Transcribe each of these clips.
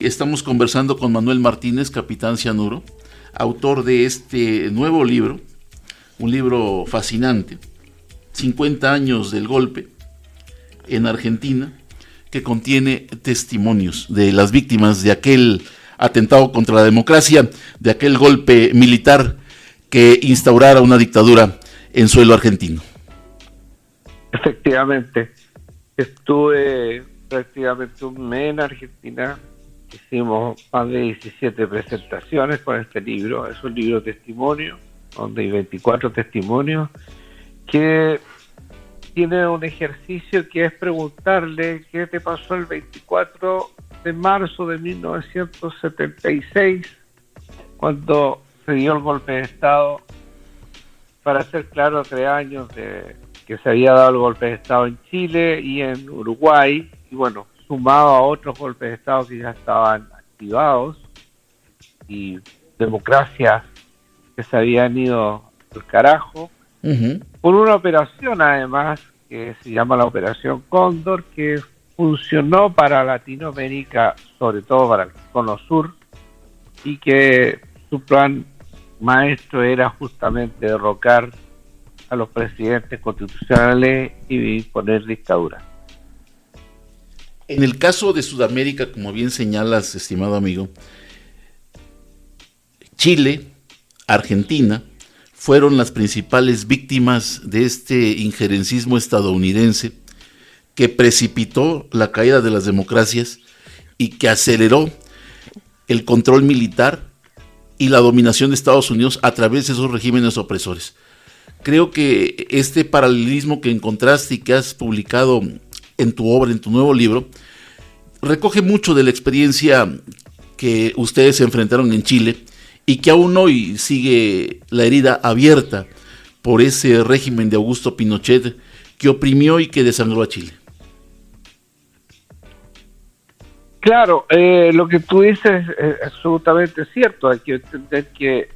Estamos conversando con Manuel Martínez, capitán Cianuro, autor de este nuevo libro, un libro fascinante, 50 años del golpe en Argentina, que contiene testimonios de las víctimas de aquel atentado contra la democracia, de aquel golpe militar que instaurara una dictadura en suelo argentino. Efectivamente, estuve prácticamente un mes en Argentina. Hicimos más de 17 presentaciones con este libro. Es un libro testimonio, donde hay 24 testimonios, que tiene un ejercicio que es preguntarle qué te pasó el 24 de marzo de 1976, cuando se dio el golpe de Estado. Para ser claro, 3 años de que se había dado el golpe de Estado en Chile y en Uruguay, y bueno, sumado a otros golpes de Estado que ya estaban activados y democracias que se habían ido al carajo, por una operación además que se llama la Operación Cóndor, que funcionó para Latinoamérica, sobre todo para el Cono Sur, y que su plan maestro era justamente derrocar a los presidentes constitucionales y poner dictadura. En el caso de Sudamérica, como bien señalas, estimado amigo, Chile, Argentina, fueron las principales víctimas de este injerencismo estadounidense que precipitó la caída de las democracias y que aceleró el control militar y la dominación de Estados Unidos a través de esos regímenes opresores. Creo que este paralelismo que encontraste y que has publicado en tu obra, en tu nuevo libro, recoge mucho de la experiencia que ustedes enfrentaron en Chile y que aún hoy sigue la herida abierta por ese régimen de Augusto Pinochet que oprimió y que desangró a Chile. Claro, lo que tú dices es absolutamente cierto. Hay que entender que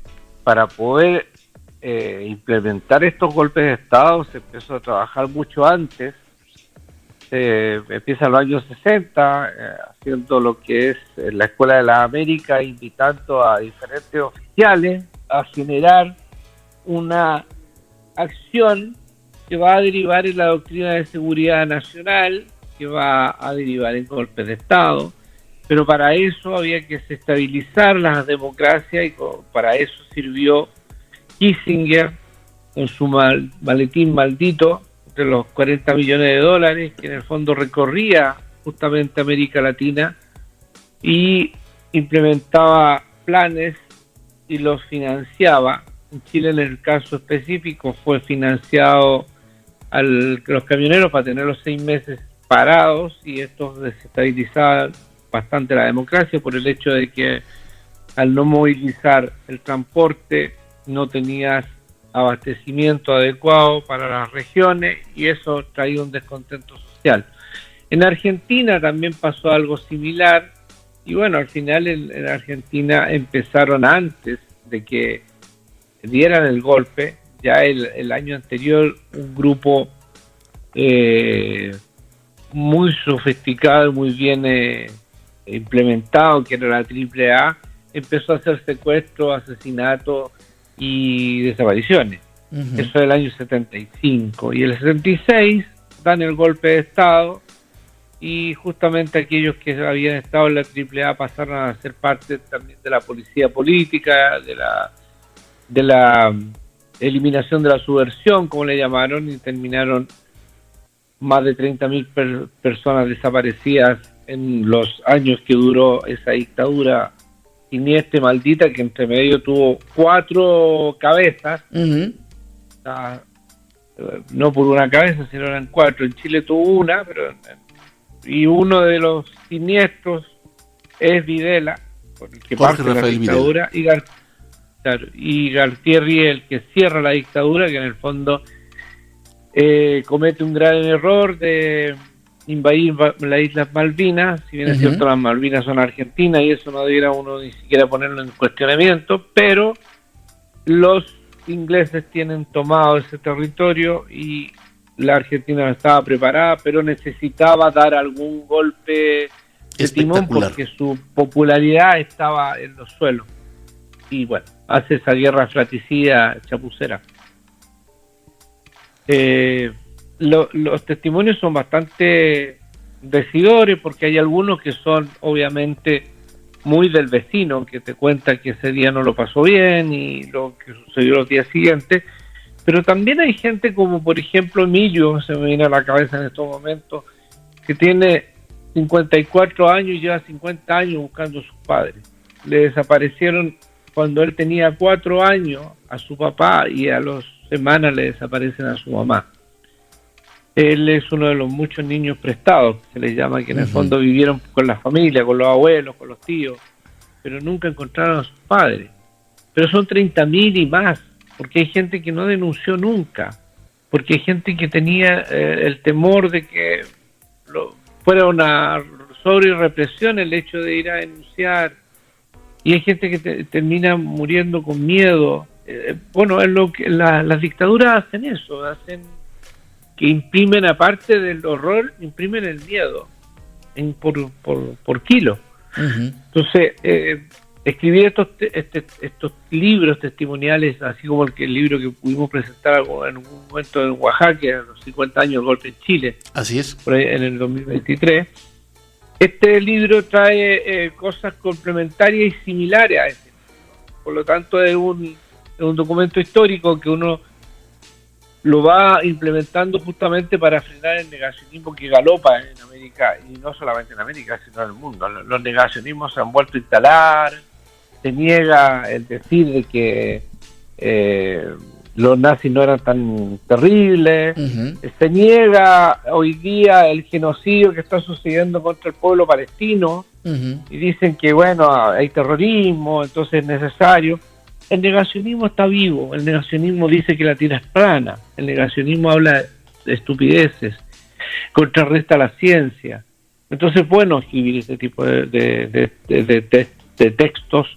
para poder implementar estos golpes de Estado se empezó a trabajar mucho antes. Empieza en los años 60, haciendo lo que es la Escuela de la América, invitando a diferentes oficiales a generar una acción que va a derivar en la doctrina de seguridad nacional, que va a derivar en golpes de Estado, pero para eso había que desestabilizar las democracias y para eso sirvió Kissinger con su maletín maldito de los 40 millones de dólares, que en el fondo recorría justamente América Latina y implementaba planes y los financiaba. En Chile, en el caso específico, fue financiado a los camioneros para tenerlos 6 meses parados, y esto desestabilizaba bastante la democracia por el hecho de que al no movilizar el transporte no tenías abastecimiento adecuado para las regiones, y eso traía un descontento social. En Argentina también pasó algo similar, y bueno, al final en Argentina empezaron antes de que dieran el golpe. Ya el año anterior un grupo muy sofisticado, muy bien implementado, que era la AAA, empezó a hacer secuestros, asesinatos y desapariciones. Eso es el año 75. Y el 76 dan el golpe de Estado, y justamente aquellos que habían estado en la AAA pasaron a ser parte también de la policía política, de la eliminación de la subversión, como le llamaron, y terminaron más de 30.000 personas desaparecidas en los años que duró esa dictadura siniestra y maldita, que entre medio tuvo 4 cabezas. No por una cabeza, sino eran 4. En Chile tuvo una, y uno de los siniestros es Videla, por el que Jorge parte Rafael la dictadura, y Galtieri, el que cierra la dictadura, que en el fondo comete un gran error de invadir las Islas Malvinas. Si bien es cierto, las Malvinas son argentinas y eso no debiera uno ni siquiera ponerlo en cuestionamiento, pero los ingleses tienen tomado ese territorio y la Argentina no estaba preparada, pero necesitaba dar algún golpe de Timón porque su popularidad estaba en los suelos. Y bueno, hace esa guerra fratricida chapucera. Los testimonios son bastante decidores porque hay algunos que son obviamente muy del vecino, que te cuenta que ese día no lo pasó bien y lo que sucedió los días siguientes, pero también hay gente como por ejemplo Emilio, se me viene a la cabeza en estos momentos, que tiene 54 años y lleva 50 años buscando a sus padres. Le desaparecieron cuando él tenía 4 años a su papá y a las semanas le desaparecen a su mamá. Él es uno de los muchos niños prestados, que se les llama, que en el fondo vivieron con la familia, con los abuelos, con los tíos, pero nunca encontraron a sus padres. Pero son 30.000 y más, porque hay gente que no denunció nunca, porque hay gente que tenía el temor de que fuera una sobre represión el hecho de ir a denunciar, y hay gente que termina muriendo con miedo. Bueno, es lo que las dictaduras hacen eso, que imprimen, aparte del horror, imprimen el miedo por kilo. Entonces, escribir estos libros testimoniales, así como el libro que pudimos presentar en un momento en Oaxaca, a los 50 años del golpe en Chile, así es, por ahí, en el 2023, este libro trae cosas complementarias y similares a ese. Por lo tanto, es un documento histórico que uno lo va implementando justamente para frenar el negacionismo que galopa en América, y no solamente en América, sino en el mundo. Los negacionismos se han vuelto a instalar, se niega el decir de que los nazis no eran tan terribles, se niega hoy día el genocidio que está sucediendo contra el pueblo palestino, y dicen que bueno, hay terrorismo, entonces es necesario. El negacionismo está vivo, el negacionismo dice que la Tierra es plana, el negacionismo habla de estupideces, contrarresta la ciencia. Entonces es bueno escribir este tipo de textos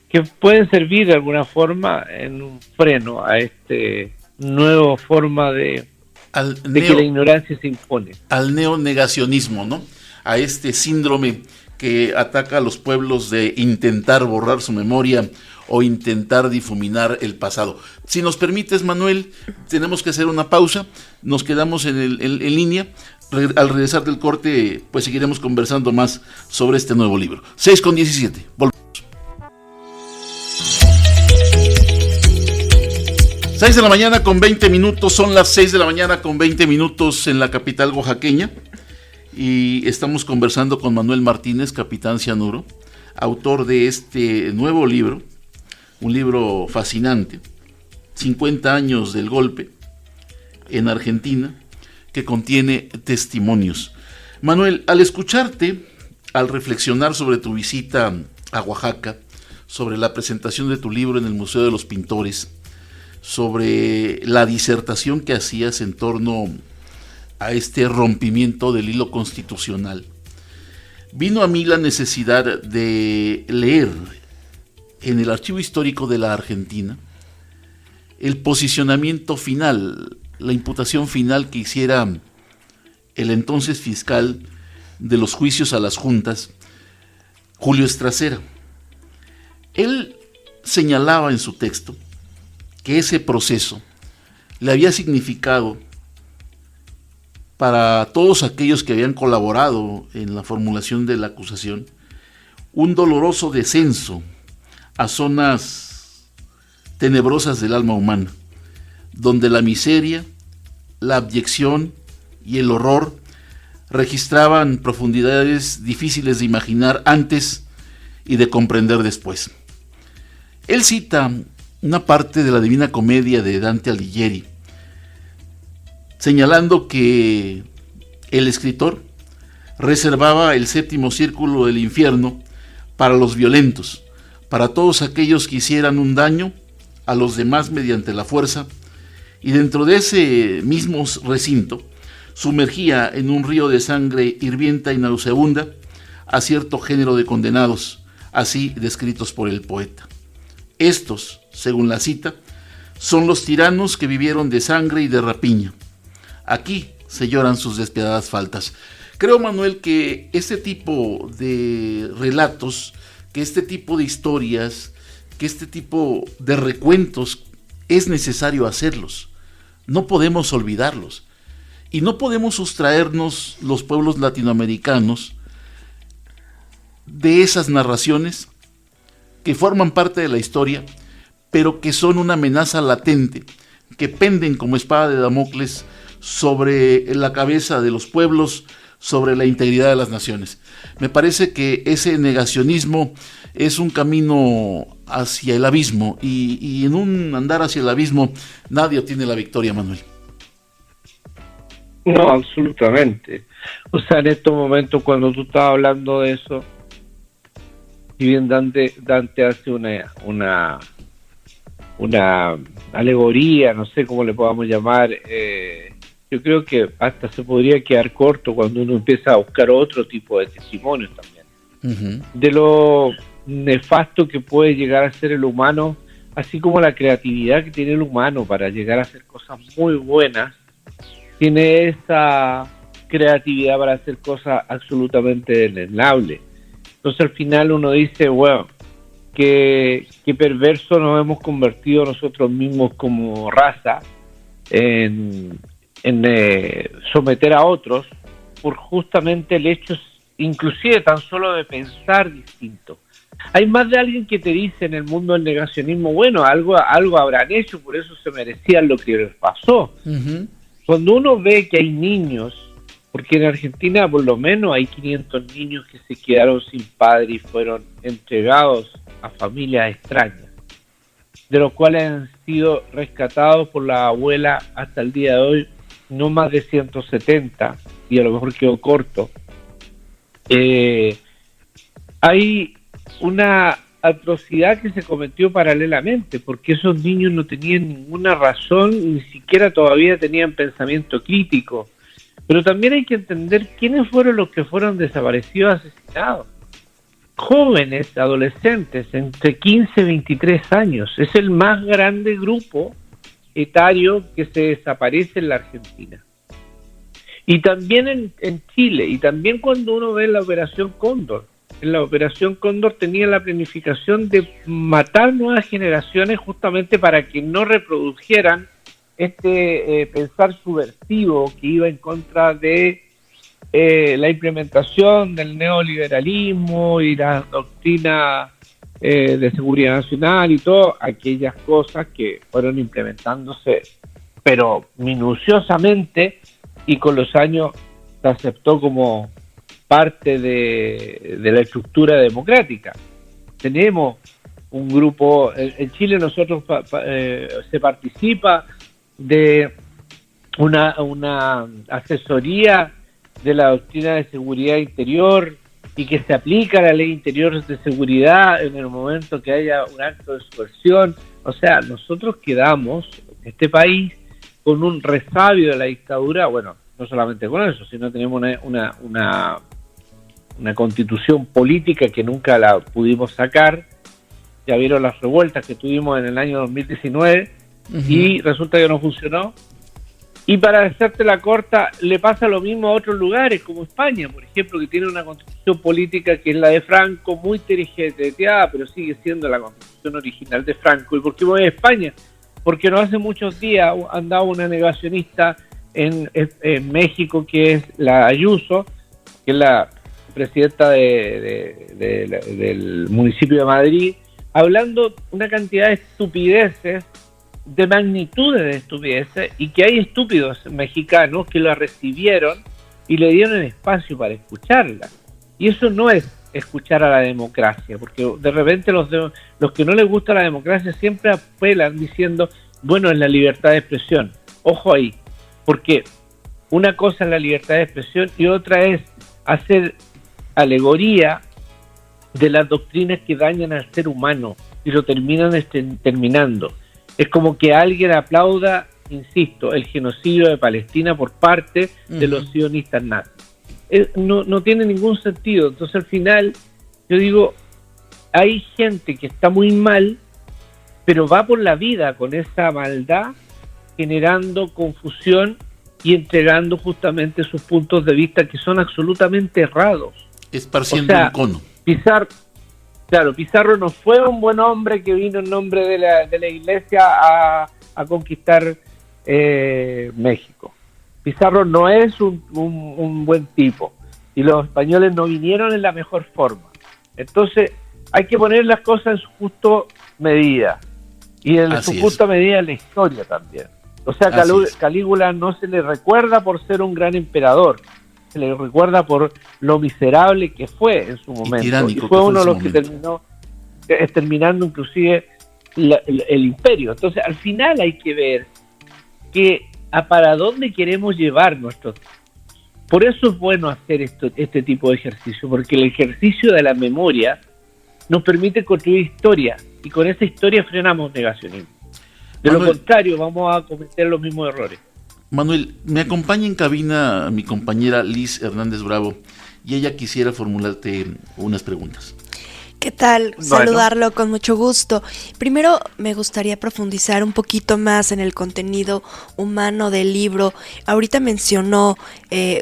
que pueden servir de alguna forma en un freno a este nueva forma de que la ignorancia se impone. Al neonegacionismo, ¿no? A este síndrome que ataca a los pueblos de intentar borrar su memoria o intentar difuminar el pasado. Si nos permites, Manuel, tenemos que hacer una pausa, nos quedamos en línea. Al regresar del corte, pues seguiremos conversando más sobre este nuevo libro. 6:17, volvemos. 6 de la mañana con 20 minutos, son las 6 de la mañana con 20 minutos en la capital oaxaqueña, y estamos conversando con Manuel Martínez, capitán Cianuro, autor de este nuevo libro, un libro fascinante, 50 años del golpe en Argentina, que contiene testimonios. Manuel, al escucharte, al reflexionar sobre tu visita a Oaxaca, sobre la presentación de tu libro en el Museo de los Pintores, sobre la disertación que hacías en torno a este rompimiento del hilo constitucional, vino a mí la necesidad de leer en el Archivo Histórico de la Argentina el posicionamiento final, la imputación final que hiciera el entonces fiscal de los juicios a las juntas, Julio Estracera. Él señalaba en su texto que ese proceso le había significado para todos aquellos que habían colaborado en la formulación de la acusación un doloroso descenso a zonas tenebrosas del alma humana, donde la miseria, la abyección y el horror registraban profundidades difíciles de imaginar antes y de comprender después. Él cita una parte de la Divina Comedia de Dante Alighieri, señalando que el escritor reservaba el séptimo círculo del infierno para los violentos, para todos aquellos que hicieran un daño a los demás mediante la fuerza, y dentro de ese mismo recinto sumergía en un río de sangre hirvienta y nauseabunda a cierto género de condenados, así descritos por el poeta. Estos, según la cita, son los tiranos que vivieron de sangre y de rapiña. Aquí se lloran sus despiadadas faltas. Creo, Manuel, que este tipo de relatos, que este tipo de historias, que este tipo de recuentos es necesario hacerlos. No podemos olvidarlos. Y no podemos sustraernos los pueblos latinoamericanos de esas narraciones que forman parte de la historia, pero que son una amenaza latente, que penden como espada de Damocles sobre la cabeza de los pueblos, sobre la integridad de las naciones. Me parece que ese negacionismo es un camino hacia el abismo, y en un andar hacia el abismo nadie obtiene la victoria, Manuel. No, absolutamente. O sea, en estos momentos, cuando tú estás hablando de eso, si bien Dante hace una alegoría, no sé cómo le podamos llamar, yo creo que hasta se podría quedar corto cuando uno empieza a buscar otro tipo de testimonios también. Uh-huh. De lo nefasto que puede llegar a ser el humano, así como la creatividad que tiene el humano para llegar a hacer cosas muy buenas, tiene esa creatividad para hacer cosas absolutamente deslenables. Entonces al final uno dice, bueno, qué perverso nos hemos convertido nosotros mismos como raza en someter a otros por justamente el hecho, inclusive tan solo de pensar distinto. Hay más de alguien que te dice en el mundo del negacionismo, bueno, algo habrán hecho, por eso se merecían lo que les pasó. Uh-huh. Cuando uno ve que hay niños, porque en Argentina por lo menos hay 500 niños que se quedaron sin padre y fueron entregados a familias extrañas, de los cuales han sido rescatados por la abuela hasta el día de hoy, no más de 170, y a lo mejor quedó corto. Hay una atrocidad que se cometió paralelamente, porque esos niños no tenían ninguna razón, ni siquiera todavía tenían pensamiento crítico. Pero también hay que entender quiénes fueron los que fueron desaparecidos, asesinados. Jóvenes, adolescentes, entre 15 y 23 años. Es el más grande grupo etario que se desaparece en la Argentina. Y también en Chile, y también cuando uno ve la Operación Cóndor. En la Operación Cóndor tenía la planificación de matar nuevas generaciones justamente para que no reprodujeran pensar subversivo que iba en contra de la implementación del neoliberalismo y la doctrina de seguridad nacional y todas aquellas cosas que fueron implementándose, pero minuciosamente, y con los años se aceptó como parte de la estructura democrática. Tenemos un grupo, en Chile nosotros se participa de una asesoría de la doctrina de seguridad interior y que se aplica la ley interior de seguridad en el momento que haya un acto de subversión. O sea, nosotros quedamos en este país con un resabio de la dictadura. Bueno, no solamente con eso, sino tenemos una constitución política que nunca la pudimos sacar. Ya vieron las revueltas que tuvimos en el año 2019 uh-huh. Y resulta que no funcionó. Y para hacerte la corta, le pasa lo mismo a otros lugares como España, por ejemplo, que tiene una constitución política que es la de Franco, muy tergiversada, pero sigue siendo la constitución original de Franco. ¿Y por qué voy a España? Porque no hace muchos días andaba una negacionista en México, que es la Ayuso, que es la presidenta del municipio de Madrid, hablando una cantidad de estupideces, de magnitudes de estupideces, y que hay estúpidos mexicanos que la recibieron y le dieron el espacio para escucharla. Y eso no es escuchar a la democracia, porque de repente los que no les gusta la democracia siempre apelan diciendo, bueno, es la libertad de expresión. Ojo ahí, porque una cosa es la libertad de expresión y otra es hacer alegoría de las doctrinas que dañan al ser humano y lo terminan terminando. Es como que alguien aplauda, insisto, el genocidio de Palestina por parte de los sionistas nazis. No tiene ningún sentido. Entonces al final yo digo, hay gente que está muy mal, pero va por la vida con esa maldad, generando confusión y entregando justamente sus puntos de vista que son absolutamente errados. Esparciendo un cono. Pizarro no fue un buen hombre que vino en nombre de la iglesia a conquistar México. Pizarro no es un buen tipo, y los españoles no vinieron en la mejor forma. Entonces hay que poner las cosas en su justa medida, y en su justa medida en la historia también. O sea, Calígula no se le recuerda por ser un gran emperador, se le recuerda por lo miserable que fue en su momento, y fue uno de los que terminó exterminando inclusive el imperio. Entonces al final hay que ver para dónde queremos llevar nuestros. Por eso es bueno hacer este tipo de ejercicio, porque el ejercicio de la memoria nos permite construir historia, y con esa historia frenamos negacionismo. De Manuel, lo contrario, vamos a cometer los mismos errores. Manuel, me acompaña en cabina mi compañera Liz Hernández Bravo, y ella quisiera formularte unas preguntas. ¿Qué tal? Saludarlo con mucho gusto. Primero me gustaría profundizar un poquito más en el contenido humano del libro. Ahorita mencionó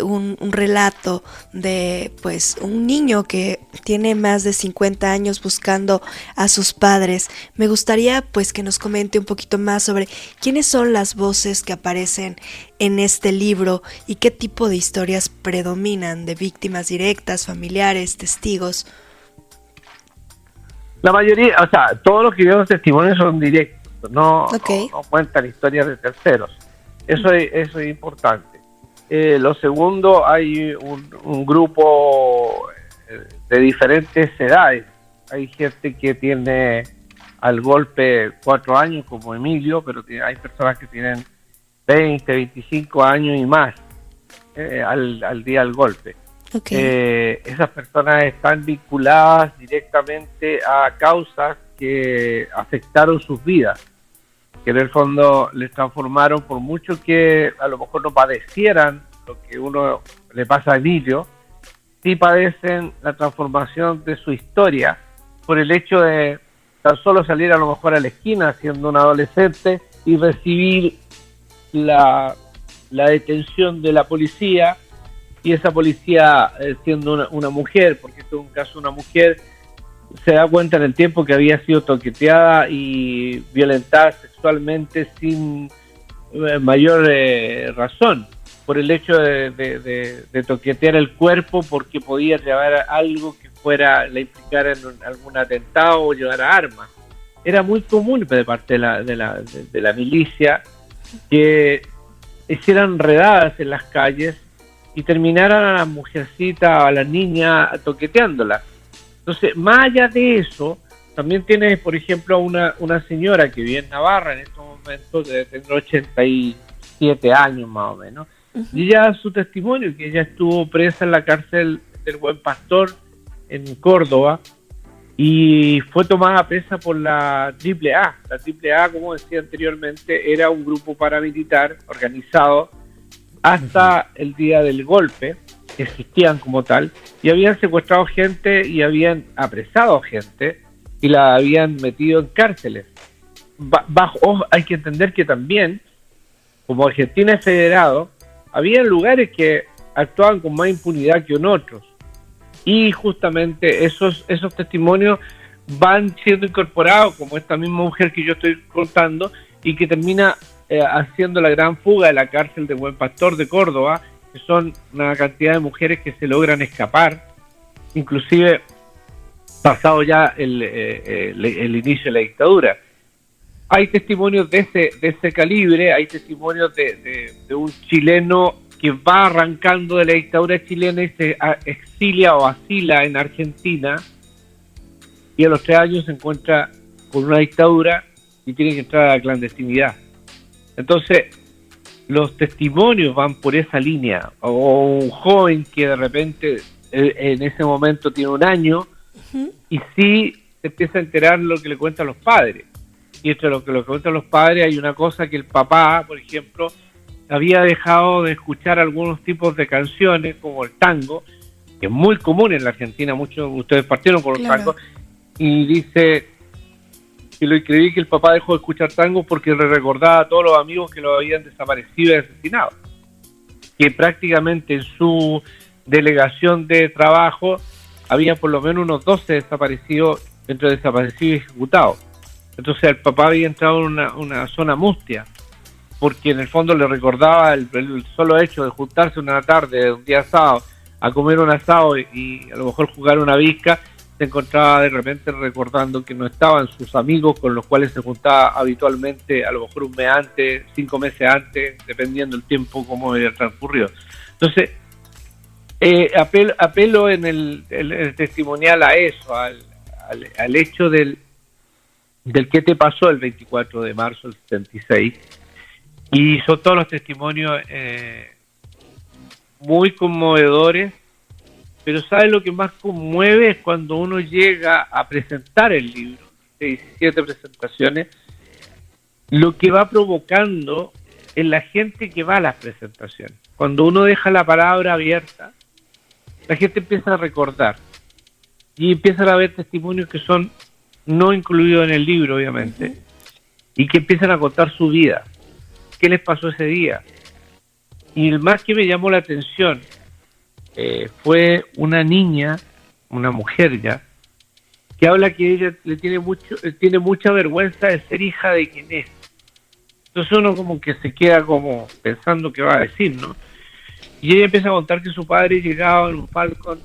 un relato de pues un niño que tiene más de 50 años buscando a sus padres. Me gustaría pues que nos comente un poquito más sobre quiénes son las voces que aparecen en este libro y qué tipo de historias predominan, de víctimas directas, familiares, testigos. La mayoría, o sea, todos los que dieron testimonios son directos, no cuentan historias de terceros. Eso es importante. Lo segundo, hay un grupo de diferentes edades. Hay gente que tiene al golpe 4 años, como Emilio, pero hay personas que tienen 20, 25 años y más al día del golpe. Esas personas están vinculadas directamente a causas que afectaron sus vidas, que en el fondo les transformaron, por mucho que a lo mejor no padecieran lo que uno le pasa a Emilio, sí padecen la transformación de su historia por el hecho de tan solo salir a lo mejor a la esquina siendo un adolescente y recibir la detención de la policía, y esa policía siendo una mujer, porque esto es un caso de una mujer, se da cuenta en el tiempo que había sido toqueteada y violentada sexualmente sin mayor razón, por el hecho de toquetear el cuerpo, porque podía llevar algo que la implicara en algún atentado o llevara armas. Era muy común de parte de la milicia que hicieran redadas en las calles y terminaran a la mujercita, a la niña, toqueteándola. Entonces, más allá de eso, también tienes, por ejemplo, una señora que vive en Navarra en estos momentos, debe tener 87 años más o menos, y ella da su testimonio, que ella estuvo presa en la cárcel del Buen Pastor en Córdoba, y fue tomada presa por la AAA. La AAA, como decía anteriormente, era un grupo paramilitar organizado hasta el día del golpe, que existían como tal, y habían secuestrado gente y habían apresado gente y la habían metido en cárceles. Hay que entender que también, como Argentina es federado, había lugares que actuaban con más impunidad que en otros, y justamente esos testimonios van siendo incorporados, como esta misma mujer que yo estoy contando, y que termina haciendo la gran fuga de la cárcel de Buen Pastor de Córdoba, que son una cantidad de mujeres que se logran escapar, inclusive pasado ya el inicio de la dictadura. Hay testimonios de ese calibre, hay testimonios de un chileno que va arrancando de la dictadura chilena y se exilia o asila en Argentina, y a los 3 años se encuentra con una dictadura y tiene que entrar a la clandestinidad. Entonces, los testimonios van por esa línea. O un joven que de repente en ese momento tiene 1 año y sí se empieza a enterar lo que le cuentan los padres. Y entre lo que le cuentan los padres hay una cosa, que el papá, por ejemplo, había dejado de escuchar algunos tipos de canciones, como el tango, que es muy común en la Argentina, muchos de ustedes partieron con los tangos, y dice que lo escribí que el papá dejó de escuchar tango porque le recordaba a todos los amigos que lo habían desaparecido y asesinado. que prácticamente en su delegación de trabajo había por lo menos unos 12 desaparecidos, entre desaparecidos y ejecutados. Entonces el papá había entrado en una zona mustia, porque en el fondo le recordaba el solo hecho de juntarse una tarde, un día sábado, a comer un asado y a lo mejor jugar una visca, se encontraba de repente recordando que no estaban sus amigos con los cuales se juntaba habitualmente, a lo mejor un mes antes, 5 meses antes, dependiendo del tiempo como había transcurrido. Entonces, apelo en el testimonial a eso, al hecho del qué te pasó el 24 de marzo del 76, y son todos los testimonios muy conmovedores, pero ¿sabes lo que más conmueve? Es cuando uno llega a presentar el libro, de 17 presentaciones, lo que va provocando en la gente que va a las presentaciones. Cuando uno deja la palabra abierta, la gente empieza a recordar y empiezan a ver testimonios que son no incluidos en el libro, obviamente, y que empiezan a contar su vida, qué les pasó ese día. Y el más que me llamó la atención fue una niña, una mujer ya, que habla que ella tiene mucha vergüenza de ser hija de quien es. Entonces uno como que se queda como pensando qué va a decir, ¿no? Y ella empieza a contar que su padre llegaba en un Falcon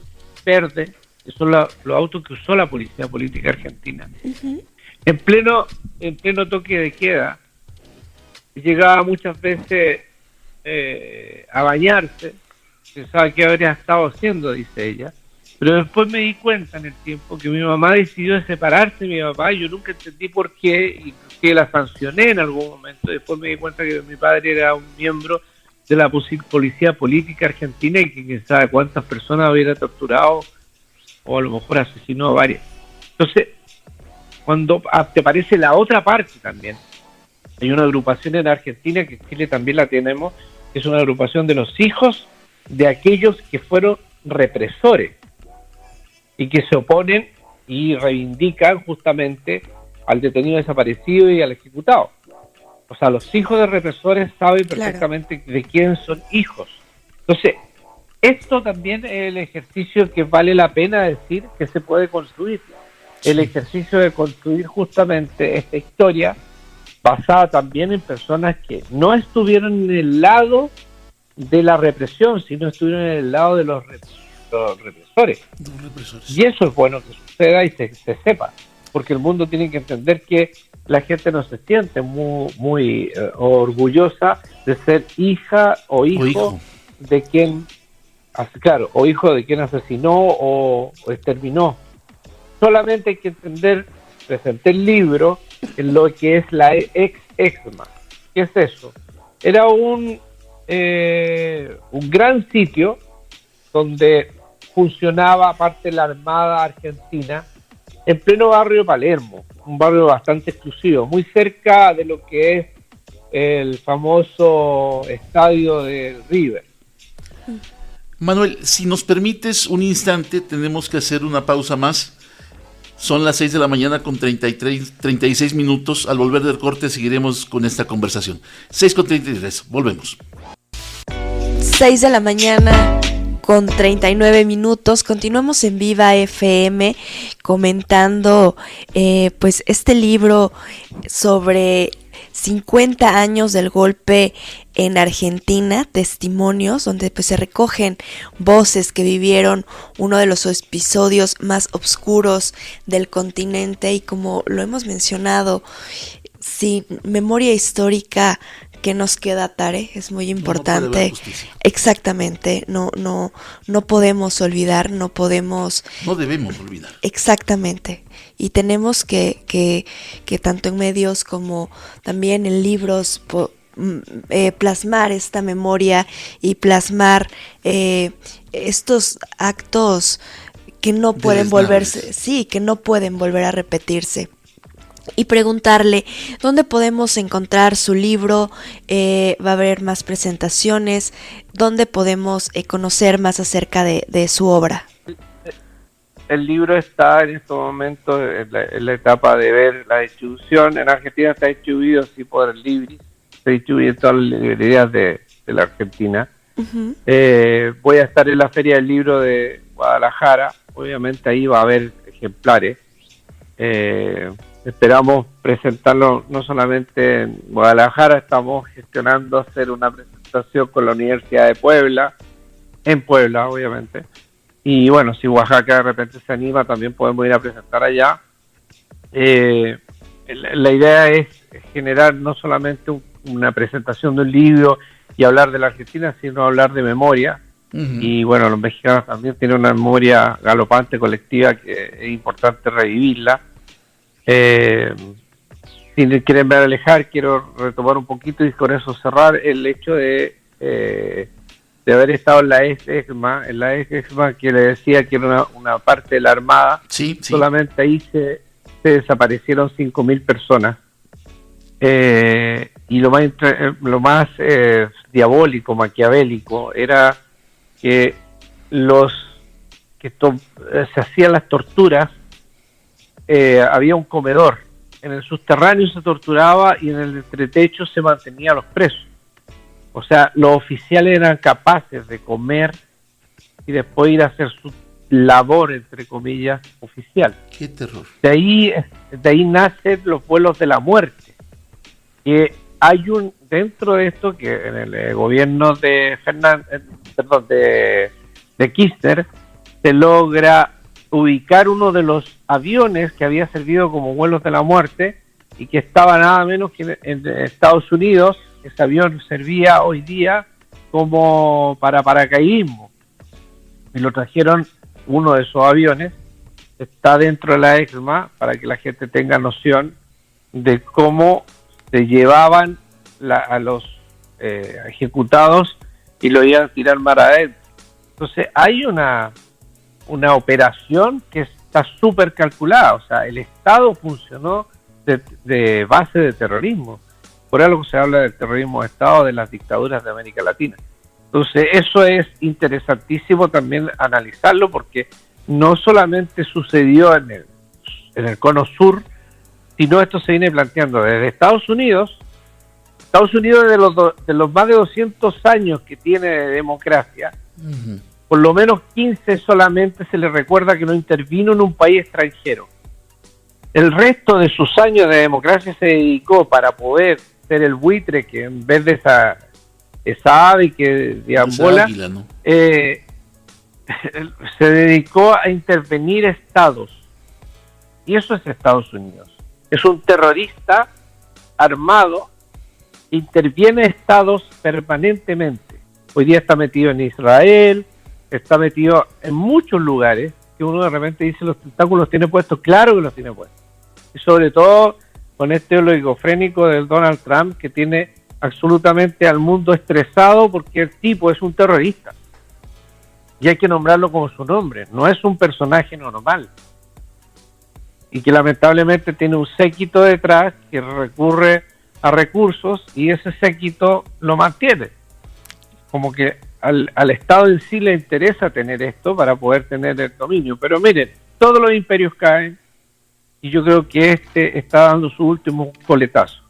verde, que son los autos que usó la policía política argentina. En pleno toque de queda, llegaba muchas veces a bañarse, pensaba que habría estado haciendo, dice ella, pero después me di cuenta en el tiempo que mi mamá decidió separarse de mi papá, y yo nunca entendí por qué, y que la sancioné en algún momento. Después me di cuenta que mi padre era un miembro de la policía política argentina y que quién sabe cuántas personas hubiera torturado o a lo mejor asesinó a varias. Entonces, cuando te aparece la otra parte también, hay una agrupación en Argentina, que en Chile también la tenemos, que es una agrupación de los hijos de aquellos que fueron represores y que se oponen y reivindican justamente al detenido desaparecido y al ejecutado. O sea, los hijos de represores saben perfectamente de quién son hijos. Entonces, esto también es el ejercicio que vale la pena decir que se puede construir. El ejercicio de construir justamente esta historia basada también en personas que no estuvieron en el lado de la represión, sino estuvieron en el lado de los represores. Y eso es bueno que suceda y se sepa, porque el mundo tiene que entender que la gente no se siente muy orgullosa de ser hija o hijo de quien, claro, o hijo de quien asesinó o exterminó. Solamente hay que entender, presenté el libro, en lo que es la ex-EXMA. ¿Qué es eso? Era un gran sitio donde funcionaba parte de la Armada Argentina, en pleno barrio Palermo, un barrio bastante exclusivo, muy cerca de lo que es el famoso estadio de River. Manuel, si nos permites un instante, tenemos que hacer una pausa más. Son las 6 de la mañana con 36 minutos. Al volver del corte seguiremos con esta conversación. 6:33, volvemos. 6 de la mañana con 39 minutos. Continuamos en Viva FM comentando pues este libro sobre 50 años del golpe en Argentina, testimonios donde pues se recogen voces que vivieron uno de los episodios más oscuros del continente, y como lo hemos mencionado, sin memoria histórica, ¿qué nos queda, Tare? Es muy importante. Exactamente, no podemos olvidar, no debemos olvidar. Exactamente. Y tenemos que tanto en medios como también en libros plasmar esta memoria y plasmar estos actos que no pueden que no pueden volver a repetirse. Y preguntarle dónde podemos encontrar su libro, va a haber más presentaciones, dónde podemos conocer más acerca de su obra. El libro está en estos momentos en la etapa de ver la distribución. En Argentina está distribuido así por el Libris, se distribuye en todas las librerías de la Argentina. Voy a estar en la Feria del Libro de Guadalajara, obviamente ahí va a haber ejemplares. Esperamos presentarlo no solamente en Guadalajara, estamos gestionando hacer una presentación con la Universidad de Puebla, en Puebla obviamente, y bueno, si Oaxaca de repente se anima también podemos ir a presentar allá. La idea es generar no solamente una presentación de un libro y hablar de la Argentina, sino hablar de memoria. Y bueno, los mexicanos también tienen una memoria galopante colectiva que es importante revivirla. Si quieren ver alejar, quiero retomar un poquito y con eso cerrar el hecho de haber estado en la ex-EGMA, que le decía que era una parte de la Armada. Sí. Solamente ahí se desaparecieron 5.000 personas. Y lo más diabólico, maquiavélico, era que se hacían las torturas. Había un comedor, en el subterráneo se torturaba y en el entretecho se mantenía a los presos. O sea, los oficiales eran capaces de comer y después ir a hacer su labor, entre comillas, oficial. ¡Qué terror! De ahí nacen los vuelos de la muerte. Que hay dentro de esto, que en el gobierno de Kirchner se logra ubicar uno de los aviones que había servido como vuelos de la muerte y que estaba nada menos que en Estados Unidos. Ese avión servía hoy día como para paracaidismo y lo trajeron. Uno de esos aviones está dentro de la EXMA para que la gente tenga noción de cómo se llevaban a los ejecutados y lo iban a tirar mar adentro. Entonces hay una operación que está súper calculada. O sea, el Estado funcionó de base de terrorismo. Por algo se habla del terrorismo de Estado de las dictaduras de América Latina. Entonces eso es interesantísimo también analizarlo, porque no solamente sucedió en el cono sur, sino esto se viene planteando desde Estados Unidos. Estados Unidos, de los más de 200 años que tiene de democracia, por lo menos 15 solamente se le recuerda que no intervino en un país extranjero. El resto de sus años de democracia se dedicó para poder ser el buitre que en vez de esa ave que deambola, águila, ¿no? Se dedicó a intervenir estados. Y eso es Estados Unidos. Es un terrorista armado, interviene estados permanentemente. Hoy día está metido en Israel, está metido en muchos lugares que uno de repente dice los tentáculos tiene puestos. Claro que los tiene puestos. Y sobre todo con este oligofrénico del Donald Trump, que tiene absolutamente al mundo estresado porque el tipo es un terrorista. Y hay que nombrarlo como su nombre. No es un personaje normal. Y que lamentablemente tiene un séquito detrás que recurre a recursos y ese séquito lo mantiene. Como que al Estado en sí le interesa tener esto para poder tener el dominio. Pero miren, todos los imperios caen y yo creo que este está dando su último coletazo.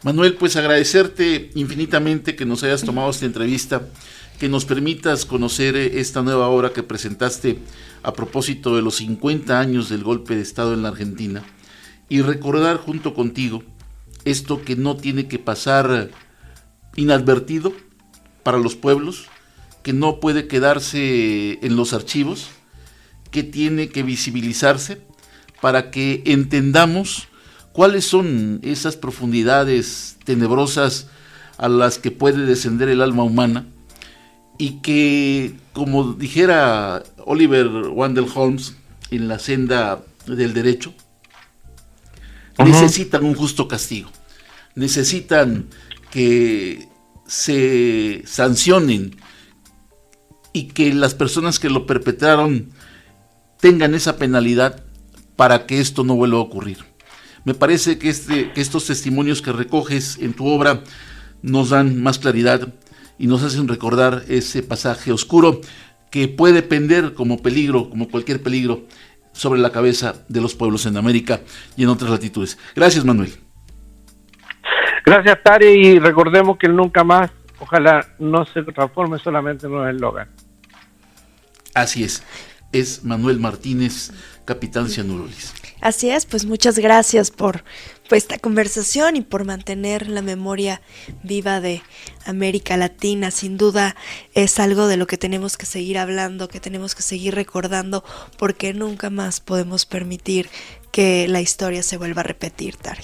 Manuel, pues agradecerte infinitamente que nos hayas tomado esta entrevista, que nos permitas conocer esta nueva obra que presentaste a propósito de los 50 años del golpe de Estado en la Argentina y recordar junto contigo esto que no tiene que pasar inadvertido para los pueblos, que no puede quedarse en los archivos, que tiene que visibilizarse para que entendamos cuáles son esas profundidades tenebrosas a las que puede descender el alma humana y que, como dijera Oliver Wendell Holmes en La senda del derecho, necesitan un justo castigo, necesitan que se sancionen y que las personas que lo perpetraron tengan esa penalidad para que esto no vuelva a ocurrir. Me parece que estos testimonios que recoges en tu obra nos dan más claridad y nos hacen recordar ese pasaje oscuro que puede pender como peligro, como cualquier peligro, sobre la cabeza de los pueblos en América y en otras latitudes. Gracias, Manuel. Gracias, Tare, y recordemos que el nunca más ojalá no se transforme solamente en un eslogan. Así es Manuel Martínez, capitán Cianurolis. Así es, pues muchas gracias por esta conversación y por mantener la memoria viva de América Latina. Sin duda es algo de lo que tenemos que seguir hablando, que tenemos que seguir recordando, porque nunca más podemos permitir que la historia se vuelva a repetir, Tarek.